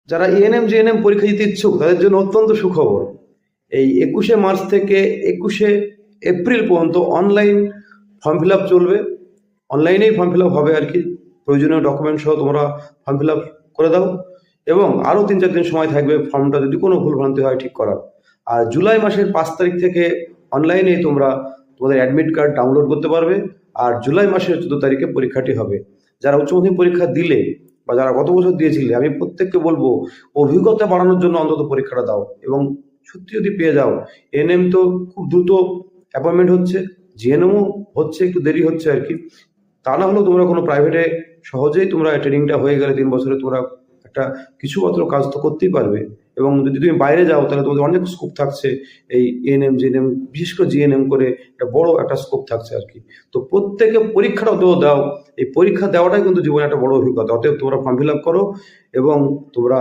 যারা ANM GNM পরীক্ষা দিতে ইচ্ছুক তাদের জন্য অত্যন্ত সুখবর। এই 21শে মার্চ থেকে 21শে এপ্রিল পর্যন্ত অনলাইন ফর্ম ফিল আপ চলবে। অনলাইনেই ফর্ম ফিল আপ হবে আর কি। প্রয়োজনীয় ডকুমেন্ট সহ তোমরা ফর্ম ফিল আপ করে দাও, এবং আরও 3-4 দিন সময় থাকবে ফর্মটা যদি কোনো ভুলভ্রান্তি হয় ঠিক করার। আর জুলাই মাসের 5 তারিখ থেকে অনলাইনেই তোমরা তোমাদের অ্যাডমিট কার্ড ডাউনলোড করতে পারবে। আর জুলাই মাসের 14 তারিখে পরীক্ষাটি হবে। যারা উচ্চ মাধ্যমিক পরীক্ষা দিলে বা যারা গত বছর দিয়েছিলে, আমি প্রত্যেককে বলবো অভিজ্ঞতা বাড়ানোর জন্য অন্তত পরীক্ষাটা দাও। এবং সত্যি যদি পেয়ে যাও, এএনএম তো খুব দ্রুত অ্যাপয়েন্টমেন্ট হচ্ছে, জিএনএমও হচ্ছে, একটু দেরি হচ্ছে আর কি। তা না হলেও তোমরা কোনো প্রাইভেটে সহজেই তোমরা ট্রেনিংটা হয়ে গেলে 3 বছরে তোমরা একটা কিছুমাত্র কাজ তো করতেই পারবে। এবং যদি তুমি বাইরে যাও তাহলে তোমাদের অনেক স্কোপ থাকছে। এই এএনএম জিএনএম, বিশেষ করে জিএনএম করে একটা বড় একটা স্কোপ থাকছে আর কি। তো প্রত্যেকে পরীক্ষাটা দাও। এই পরীক্ষা দেওয়াটাই কিন্তু জীবনে একটা বড় অভিজ্ঞতা। অতএব তোমরা ফর্ম ফিল আপ করো এবং তোমরা